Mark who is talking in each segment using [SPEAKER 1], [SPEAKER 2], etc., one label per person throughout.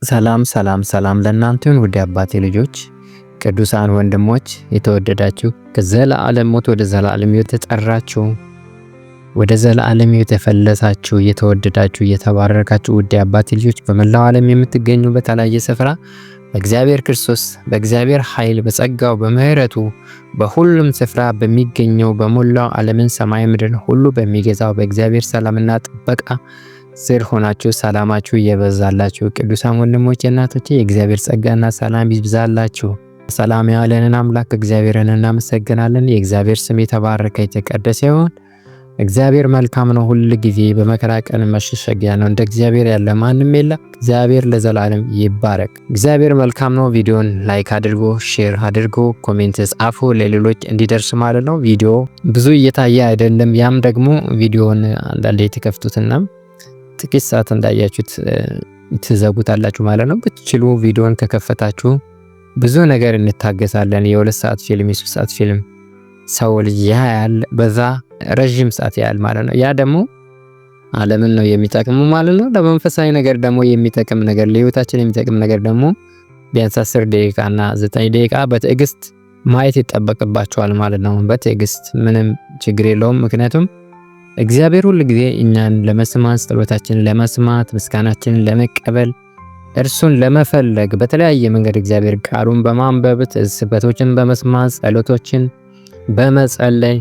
[SPEAKER 1] ሰላም ሰላም ሰላም ለእናንተ ይሁን ውድ አባቴ ልጆች ቅዱሳን ወንድሞች የተወደዳችሁ ከዘላለም ሞት ወደ ዘላለም ሕይወት ተጠራችሁ ወደ ዘላለም ሕይወት ተፈለሳችሁ የተወደዳችሁ የተባረካችሁ ውድ አባቴ ልጆች በመላው ዓለም የምትገኙ በተለያየ ስፍራ በእግዚአብሔር ክርስቶስ በእግዚአብሔር ኃይል በጸጋው በምህረቱ በሁሉም ስፍራ በሚገኘው በሞላው ዓለምን ሰማይ ምድር ሁሉ በሚገዛው በእግዚአብሔር ሰላምና ጥበቃ ስር ሆናችሁ ሰላማችሁ ይበዛላችሁ። ቅዱሳን ወንድሞቼ እናቶቼ የእግዚአብሔር ጸጋና ሰላም ይብዛላችሁ። ሰላም ያለንን አምላክ እግዚአብሔርን እናመሰግናለን። የእግዚአብሔር ስም የተባረከ የተቀደሰ ይሁን። እግዚአብሔር መልካም ነው፣ ሁሉ ጊዜ በመከራ ቀን መሸሸጊያ ነው። እንደ እግዚአብሔር ያለ ማንም የለም። እግዚአብሔር ለዘላለም ይባረክ። እግዚአብሔር መልካም ነው። ቪዲዮን ላይክ አድርጎ ሼር አድርጎ ኮሜንት ጻፉ ለሌሎች እንዲደርስ ማለት ነው። ቪዲዮ ብዙ እየታየ አይደለም። ያም ደግሞ ቪዲዮን አንዳንዴ ተከፍቱትና ጥቂት ሰዓት እንዳያችሁት ትዘጉታላችሁ ማለት ነው። ብትችሉ ቪዲዮን ከከፈታችሁ ብዙ ነገር እንታገሳለን። የ2 ሰዓት ፊልም የ3 ሰዓት ፊልም ሰው ልጅ ያያል፣ በዛ ረጅም ሰዓት ያያል ማለት ነው። ያ ደግሞ ዓለምን ነው የሚጠቅም ማለት ነው። ለመንፈሳዊ ነገር ደግሞ የሚጠቅም ነገር ለህይወታችን የሚጠቅም ነገር ደግሞ ቢያንስ 10 ደቂቃና 9 ደቂቃ በትዕግስት ማየት ይጠበቅባቸዋል ማለት ነው። በትዕግስት ምንም ችግር የለውም። ምክንያቱም እግዚአብሔር ሁሉ ጊዜ እኛን ለመስማት ጸሎታችንን ለመስማት ምስጋናችንን ለመቀበል እርሱን ለመፈለግ በተለያየ መንገድ እግዚአብሔር ቃሉን በማንበብ ስብከቶችን በመስማት ጸሎቶችን በመጸለይ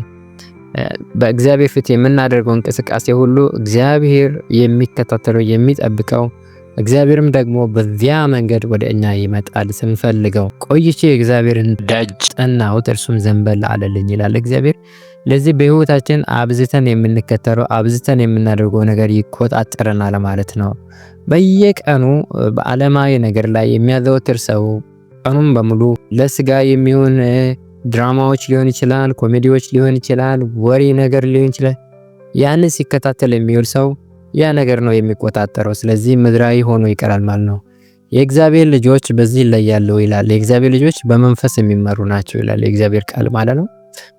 [SPEAKER 1] በእግዚአብሔር ፊት የምናደርገው እንቅስቃሴ ሁሉ እግዚአብሔር የሚከታተለው የሚጠብቀው እግዚአብሔርም ደግሞ በዚያ መንገድ ወደ እኛ ይመጣል ስንፈልገው። ቆይቼ እግዚአብሔርን ደጅ ጠናሁት እርሱም ዘንበል አለልኝ ይላል እግዚአብሔር። ለዚህ በህይወታችን አብዝተን የምንከተለው አብዝተን የምናደርገው ነገር ይቆጣጠረናል ማለት ነው። በየቀኑ በዓለማዊ ነገር ላይ የሚያዘወትር ሰው ቀኑን በሙሉ ለስጋ የሚሆን ድራማዎች ሊሆን ይችላል፣ ኮሜዲዎች ሊሆን ይችላል፣ ወሬ ነገር ሊሆን ይችላል። ያንን ሲከታተል የሚውል ሰው ያ ነገር ነው የሚቆጣጠረው። ስለዚህ ምድራዊ ሆኖ ይቀራል ማለት ነው። የእግዚአብሔር ልጆች በዚህ ላይ ያለው ይላል። የእግዚአብሔር ልጆች በመንፈስ የሚመሩ ናቸው ይላል የእግዚአብሔር ቃል ማለት ነው።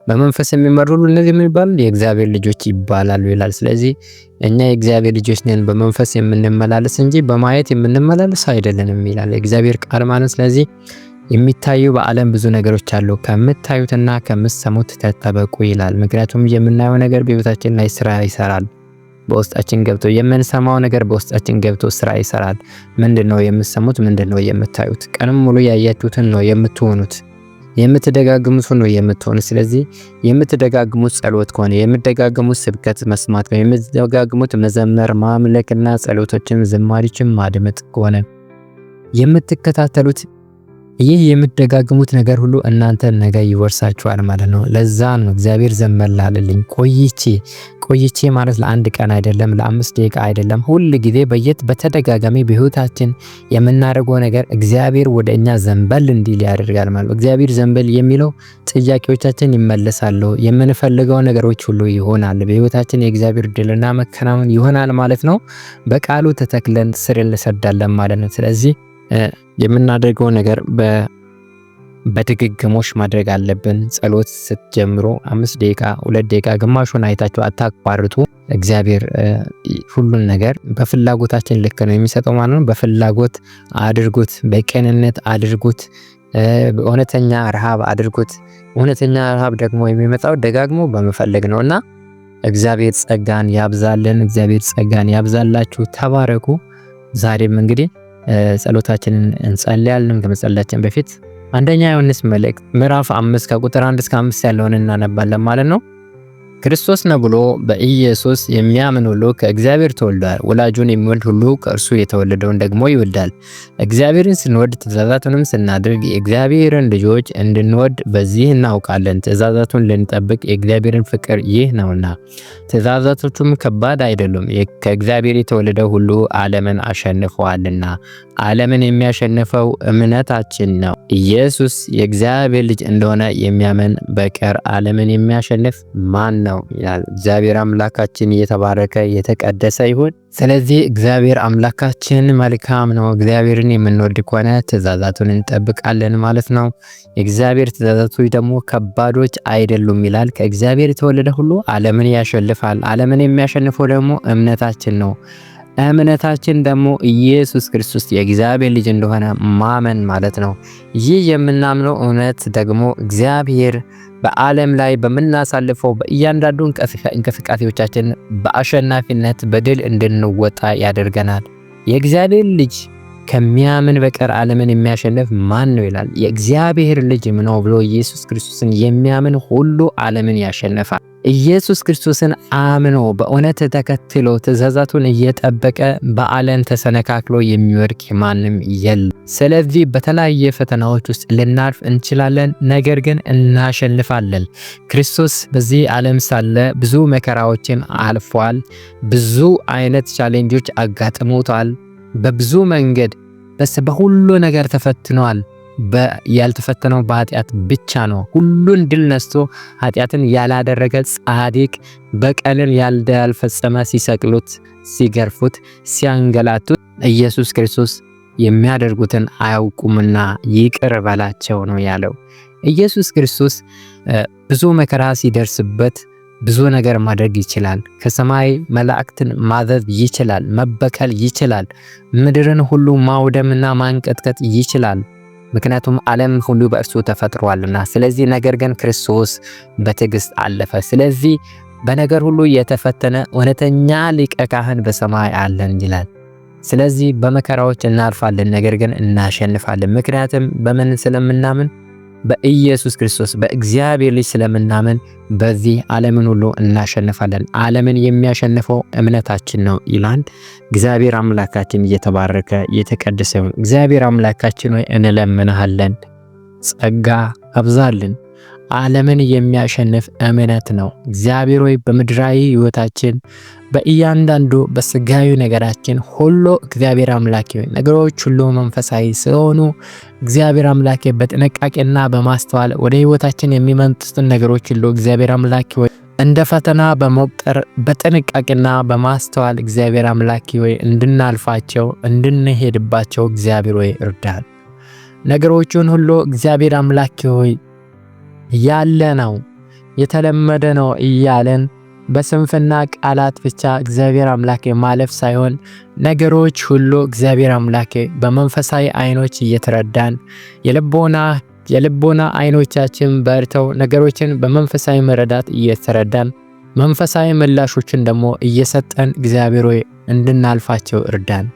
[SPEAKER 1] በመንፈስ የሚመሩ ሁሉ እነዚህ ምን ይባላሉ? የእግዚአብሔር ልጆች ይባላሉ ይላል። ስለዚህ እኛ የእግዚአብሔር ልጆች ነን፣ በመንፈስ የምንመላለስ እንጂ በማየት የምንመላለስ አይደለንም ይላል የእግዚአብሔር ቃል ማለት። ስለዚህ የሚታዩ በዓለም ብዙ ነገሮች አሉ። ከምታዩትና ከምትሰሙት ተጠበቁ ይላል። ምክንያቱም የምናየው ነገር በህይወታችን ላይ ስራ ይሰራል። በውስጣችን ገብቶ የምንሰማው ነገር በውስጣችን ገብቶ ስራ ይሰራል። ምንድነው የምትሰሙት? ምንድነው የምታዩት? ቀንም ሙሉ ያያችሁትን ነው የምትሆኑት። የምትደጋግሙት ነው የምትሆኑት። ስለዚህ የምትደጋግሙት ጸሎት ከሆነ የምትደጋግሙት ስብከት መስማት ከሆነ የምትደጋግሙት መዘመር ማምለክና ጸሎቶችን ዝማሬዎችን ማድመጥ ከሆነ የምትከታተሉት ይህ የምትደጋግሙት ነገር ሁሉ እናንተ ነገ ይወርሳችኋል ማለት ነው። ለዛ ነው እግዚአብሔር ዘመላለልኝ ቆይቼ ማለት ለአንድ ቀን አይደለም፣ ለ5 ደቂቃ አይደለም። ሁሉ ጊዜ በተደጋጋሚ በህይወታችን የምናደርገው ነገር እግዚአብሔር ወደ እኛ ዘንበል እንዲል ያደርጋል ማለት ነው። እግዚአብሔር ዘንበል የሚለው ጥያቄዎቻችን ይመለሳሉ፣ የምንፈልገው ነገሮች ሁሉ ይሆናል። በህይወታችን የእግዚአብሔር ድልና መከናወን ይሆናል ማለት ነው። በቃሉ ተተክለን ስር እንሰዳለን ማለት ነው። ስለዚህ የምናደርገው ነገር በድግግሞሽ ማድረግ አለብን። ጸሎት ስትጀምሩ 5 ደቂቃ 2 ደቂቃ ግማሹን አይታችሁ አታቋርጡ። እግዚአብሔር ሁሉን ነገር በፍላጎታችን ልክ ነው የሚሰጠው ማለት ነው። በፍላጎት አድርጉት፣ በቅንነት አድርጉት፣ በእውነተኛ ረሃብ አድርጉት። እውነተኛ ረሃብ ደግሞ የሚመጣው ደጋግሞ በመፈለግ ነውና እግዚአብሔር ጸጋን ያብዛልን። እግዚአብሔር ጸጋን ያብዛላችሁ። ተባረኩ። ዛሬም እንግዲህ ጸሎታችንን እንጸልያለን። ከመጸለያችን በፊት አንደኛ ዮሐንስ መልእክት ምዕራፍ 5 ከቁጥር 1 እስከ 5 ያለውን እናነባለን ማለት ነው። ክርስቶስ ነው ብሎ በኢየሱስ የሚያምን ሁሉ ከእግዚአብሔር ተወልዷል። ወላጁን የሚወድ ሁሉ ከእርሱ የተወለደውን ደግሞ ይወዳል። እግዚአብሔርን ስንወድ ትእዛዛቱንም ስናደርግ የእግዚአብሔርን ልጆች እንድንወድ በዚህ እናውቃለን። ትእዛዛቱን ልንጠብቅ የእግዚአብሔርን ፍቅር ይህ ነውና። ትእዛዛቶቹም ከባድ አይደሉም። ከእግዚአብሔር የተወለደው ሁሉ ዓለምን አሸንፈዋልና። ዓለምን የሚያሸንፈው እምነታችን ነው። ኢየሱስ የእግዚአብሔር ልጅ እንደሆነ የሚያምን በቀር ዓለምን የሚያሸንፍ ማን ነው ይላል። እግዚአብሔር አምላካችን የተባረከ የተቀደሰ ይሁን። ስለዚህ እግዚአብሔር አምላካችን መልካም ነው። እግዚአብሔርን የምንወድ ከሆነ ትእዛዛቱን እንጠብቃለን ማለት ነው። የእግዚአብሔር ትእዛዛቶች ደግሞ ከባዶች አይደሉም ይላል። ከእግዚአብሔር የተወለደ ሁሉ ዓለምን ያሸንፋል። ዓለምን የሚያሸንፈው ደግሞ እምነታችን ነው። እምነታችን ደግሞ ኢየሱስ ክርስቶስ የእግዚአብሔር ልጅ እንደሆነ ማመን ማለት ነው። ይህ የምናምነው እውነት ደግሞ እግዚአብሔር በዓለም ላይ በምናሳልፈው በእያንዳንዱ እንቅስቃሴዎቻችን በአሸናፊነት በድል እንድንወጣ ያደርገናል። የእግዚአብሔር ልጅ ከሚያምን በቀር ዓለምን የሚያሸንፍ ማን ነው ይላል። የእግዚአብሔር ልጅ ነው ብሎ ኢየሱስ ክርስቶስን የሚያምን ሁሉ ዓለምን ያሸንፋል። ኢየሱስ ክርስቶስን አምኖ በእውነት ተከትሎ ትእዛዛቱን እየጠበቀ በዓለም ተሰነካክሎ የሚወድቅ ማንም የለም። ስለዚህ በተለያየ ፈተናዎች ውስጥ ልናልፍ እንችላለን፣ ነገር ግን እናሸንፋለን። ክርስቶስ በዚህ ዓለም ሳለ ብዙ መከራዎችን አልፏል። ብዙ አይነት ቻሌንጆች አጋጥሞታል። በብዙ መንገድ በሁሉ ነገር ተፈትኗል። ያልተፈተነው በኃጢአት ብቻ ነው። ሁሉን ድል ነስቶ ኃጢአትን ያላደረገ ጻድቅ፣ በቀልን ያልፈጸመ ሲሰቅሉት፣ ሲገርፉት፣ ሲያንገላቱት ኢየሱስ ክርስቶስ የሚያደርጉትን አያውቁምና ይቅር በላቸው ነው ያለው። ኢየሱስ ክርስቶስ ብዙ መከራ ሲደርስበት ብዙ ነገር ማድረግ ይችላል። ከሰማይ መላእክትን ማዘዝ ይችላል። መበቀል ይችላል። ምድርን ሁሉ ማውደምና ማንቀጥቀጥ ይችላል። ምክንያቱም ዓለም ሁሉ በእርሱ ተፈጥሯልና። ስለዚህ ነገር ግን ክርስቶስ በትዕግስት አለፈ። ስለዚህ በነገር ሁሉ የተፈተነ እውነተኛ ሊቀ ካህን በሰማይ አለን ይላል። ስለዚህ በመከራዎች እናልፋለን፣ ነገር ግን እናሸንፋለን። ምክንያቱም በምን ስለምናምን? በኢየሱስ ክርስቶስ በእግዚአብሔር ልጅ ስለምናምን በዚህ ዓለምን ሁሉ እናሸንፋለን። ዓለምን የሚያሸንፈው እምነታችን ነው ይላል። እግዚአብሔር አምላካችን እየተባረከ የተቀደሰ ይሁን። እግዚአብሔር አምላካችን ሆይ እንለምንሃለን፣ ጸጋ አብዛልን። ዓለምን የሚያሸንፍ እምነት ነው። እግዚአብሔር ሆይ በምድራዊ ሕይወታችን በእያንዳንዱ በስጋዊ ነገራችን ሁሉ እግዚአብሔር አምላኬ ሆይ ነገሮች ሁሉ መንፈሳዊ ስለሆኑ እግዚአብሔር አምላኬ በጥንቃቄና በማስተዋል ወደ ሕይወታችን የሚመጡትን ነገሮች ሁሉ እግዚአብሔር አምላኬ ሆይ እንደ ፈተና በመቁጠር በጥንቃቄና በማስተዋል እግዚአብሔር አምላኬ ሆይ እንድናልፋቸው እንድንሄድባቸው እግዚአብሔር ሆይ እርዳን። ነገሮችን ሁሉ እግዚአብሔር አምላኬ ሆይ ያለ ነው የተለመደ ነው እያለን በስንፍና ቃላት ብቻ እግዚአብሔር አምላኬ ማለፍ ሳይሆን ነገሮች ሁሉ እግዚአብሔር አምላኬ በመንፈሳዊ አይኖች እየተረዳን የልቦና አይኖቻችን በርተው ነገሮችን በመንፈሳዊ መረዳት እየተረዳን መንፈሳዊ ምላሾችን ደግሞ እየሰጠን እግዚአብሔር ሆይ እንድናልፋቸው እርዳን።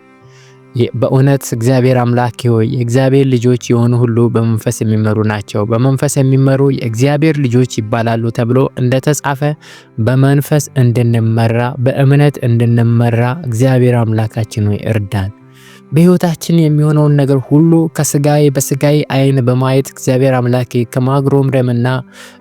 [SPEAKER 1] በእውነት እግዚአብሔር አምላኬ ሆይ የእግዚአብሔር ልጆች የሆኑ ሁሉ በመንፈስ የሚመሩ ናቸው። በመንፈስ የሚመሩ የእግዚአብሔር ልጆች ይባላሉ ተብሎ እንደተጻፈ በመንፈስ እንድንመራ በእምነት እንድንመራ እግዚአብሔር አምላካችን ሆይ እርዳን። በሕይወታችን የሚሆነውን ነገር ሁሉ በስጋይ አይን በማየት እግዚአብሔር አምላኬ ከማግሮምረምና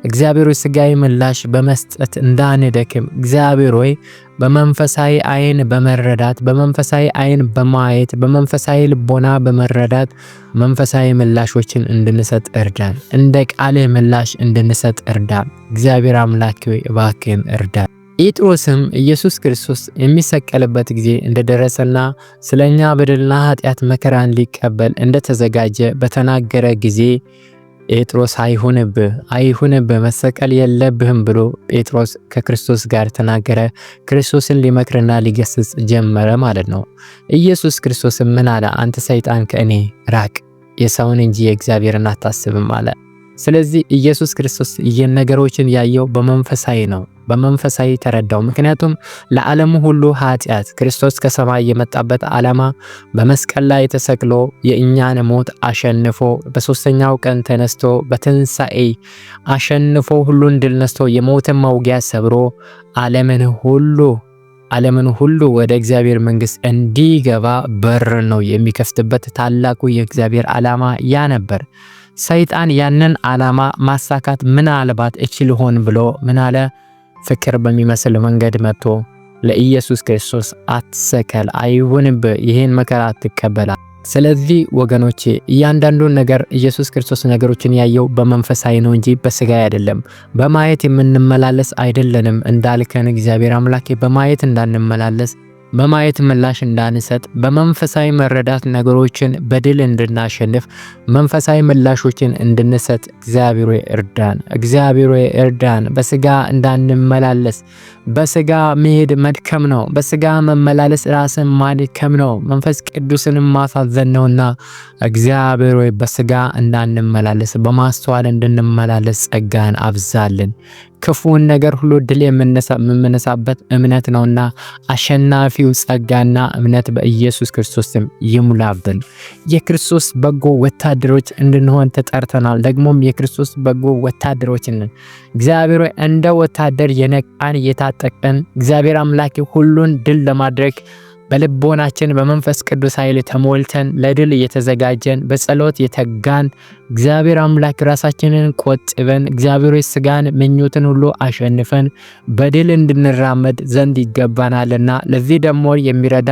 [SPEAKER 1] እግዚአብሔር ስጋይ ምላሽ በመስጠት እንዳንደክም እግዚአብሔር ሆይ በመንፈሳዊ አይን በመረዳት በመንፈሳዊ አይን በማየት በመንፈሳዊ ልቦና በመረዳት መንፈሳዊ ምላሾችን እንድንሰጥ እርዳን። እንደ ቃልህ ምላሽ እንድንሰጥ እርዳን። እግዚአብሔር አምላኬ ሆይ እባክህን እርዳን። ጴጥሮስም ኢየሱስ ክርስቶስ የሚሰቀልበት ጊዜ እንደደረሰና ስለኛ በደልና ኃጢአት መከራን ሊቀበል እንደተዘጋጀ በተናገረ ጊዜ ጴጥሮስ አይሁንብህ መሰቀል የለብህም ብሎ ጴጥሮስ ከክርስቶስ ጋር ተናገረ። ክርስቶስን ሊመክርና ሊገስጽ ጀመረ ማለት ነው። ኢየሱስ ክርስቶስም ምን አለ? አንተ ሰይጣን ከእኔ ራቅ፣ የሰውን እንጂ የእግዚአብሔርን አታስብም አለ። ስለዚህ ኢየሱስ ክርስቶስ ይህን ነገሮችን ያየው በመንፈሳዊ ነው። በመንፈሳዊ ተረዳው። ምክንያቱም ለዓለሙ ሁሉ ኃጢአት ክርስቶስ ከሰማይ የመጣበት ዓላማ በመስቀል ላይ ተሰቅሎ የእኛን ሞት አሸንፎ በሶስተኛው ቀን ተነስቶ በትንሣኤ አሸንፎ ሁሉን ድል ነስቶ የሞትን መውጊያ ሰብሮ ዓለምን ሁሉ ወደ እግዚአብሔር መንግሥት እንዲገባ በር ነው የሚከፍትበት ታላቁ የእግዚአብሔር ዓላማ ያ ነበር። ሰይጣን ያንን ዓላማ ማሳካት ምናልባት እችል ሆን ብሎ ምን አለ? ፍቅር በሚመስል መንገድ መጥቶ ለኢየሱስ ክርስቶስ አትሰቀል፣ አይሁንብህ፣ ይህን መከራ አትቀበላ። ስለዚህ ወገኖቼ እያንዳንዱን ነገር ኢየሱስ ክርስቶስ ነገሮችን ያየው በመንፈሳዊ ነው እንጂ በስጋይ አይደለም። በማየት የምንመላለስ አይደለንም እንዳልከን እግዚአብሔር አምላኬ በማየት እንዳንመላለስ በማየት ምላሽ እንዳንሰጥ በመንፈሳዊ መረዳት ነገሮችን በድል እንድናሸንፍ መንፈሳዊ ምላሾችን እንድንሰጥ እግዚአብሔር እርዳን። በስጋ እንዳንመላለስ በስጋ መሄድ መድከም ነው። በስጋ መመላለስ ራስን ማድከም ነው። መንፈስ ቅዱስን ማሳዘን ነውና እግዚአብሔር ሆይ በስጋ እንዳንመላለስ በማስተዋል እንድንመላለስ ጸጋን አብዛልን። ክፉን ነገር ሁሉ ድል የምንነሳበት እምነት ነውና አሸናፊው ጸጋና እምነት በኢየሱስ ክርስቶስም ይሙላብን። የክርስቶስ በጎ ወታደሮች እንድንሆን ተጠርተናል። ደግሞም የክርስቶስ በጎ ወታደሮች ነን። እግዚአብሔር ሆይ እንደ ወታደር የነቃን የታጠቀን እግዚአብሔር አምላክ ሁሉን ድል ለማድረግ በልቦናችን በመንፈስ ቅዱስ ኃይል ተሞልተን ለድል የተዘጋጀን በጸሎት የተጋን እግዚአብሔር አምላክ ራሳችንን ቆጥበን እግዚአብሔር ስጋን ምኞትን ሁሉ አሸንፈን በድል እንድንራመድ ዘንድ ይገባናልና ለዚህ ደግሞ የሚረዳ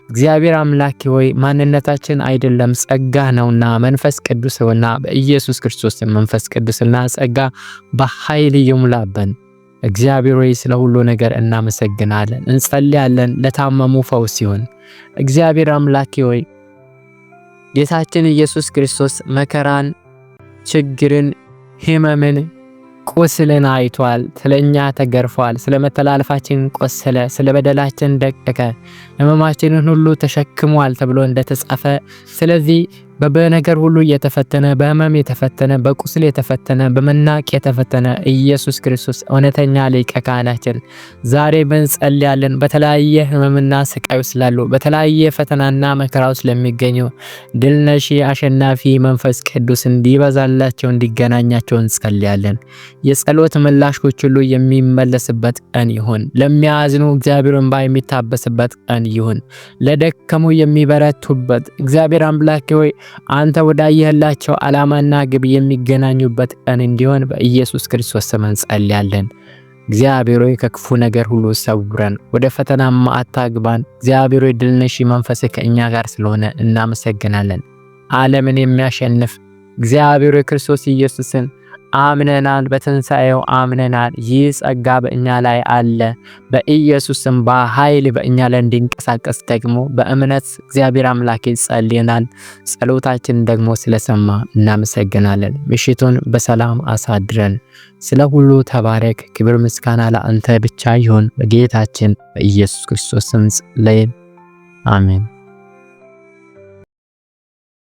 [SPEAKER 1] እግዚአብሔር አምላክ ሆይ ማንነታችን አይደለም ጸጋ ነውና መንፈስ ቅዱስ ነውና በኢየሱስ ክርስቶስ መንፈስ ቅዱስና ጸጋ በኃይል ይሙላብን። እግዚአብሔር ሆይ ስለ ሁሉ ነገር እናመሰግናለን፣ እንጸልያለን። ለታመሙ ፈውስ ይሁን። እግዚአብሔር አምላክ ሆይ ጌታችን ኢየሱስ ክርስቶስ መከራን፣ ችግርን፣ ሕመምን፣ ቁስልን አይቷል። ስለኛ ተገርፏል። ስለ መተላለፋችን ቆሰለ፣ ስለ በደላችን ደቀቀ፣ ሕመማችንን ሁሉ ተሸክሟል ተብሎ እንደተጻፈ ስለዚህ በነገር ሁሉ የተፈተነ በሕመም የተፈተነ በቁስል የተፈተነ በመናቅ የተፈተነ ኢየሱስ ክርስቶስ እውነተኛ ሊቀ ካህናችን ዛሬ እንጸልያለን። በተለያየ ሕመምና ስቃይ ውስጥ ላሉ በተለያየ ፈተናና መከራ ውስጥ ለሚገኙ ድል ነሺ አሸናፊ መንፈስ ቅዱስ እንዲበዛላቸው እንዲገናኛቸው እንጸልያለን። የጸሎት ምላሾች ሁሉ የሚመለስበት ቀን ይሁን። ለሚያዝኑ እግዚአብሔር እንባ የሚታበስበት ቀን ይሁን። ለደከሙ የሚበረቱበት እግዚአብሔር አምላክ ሆይ አንተ ወዳየህላቸው ዓላማና ግብ የሚገናኙበት ቀን እንዲሆን በኢየሱስ ክርስቶስ ስም እንጸልያለን። እግዚአብሔር ሆይ ከክፉ ነገር ሁሉ ሰውረን፣ ወደ ፈተናም አታግባን። እግዚአብሔር ሆይ ድል ነሺ መንፈስህ ከእኛ ጋር ስለሆነ እናመሰግናለን። ዓለምን የሚያሸንፍ እግዚአብሔር ሆይ ክርስቶስ ኢየሱስን አምነናል፣ በትንሣኤው አምነናል። ይህ ጸጋ በእኛ ላይ አለ። በኢየሱስም በኃይል በእኛ ላይ እንዲንቀሳቀስ ደግሞ በእምነት እግዚአብሔር አምላክ ጸልየናል። ጸሎታችን ደግሞ ስለሰማ እናመሰግናለን። ምሽቱን በሰላም አሳድረን። ስለ ሁሉ ተባረክ። ክብር ምስጋና ለአንተ ብቻ ይሁን። በጌታችን በኢየሱስ ክርስቶስ ስም ጸለይን። አሜን።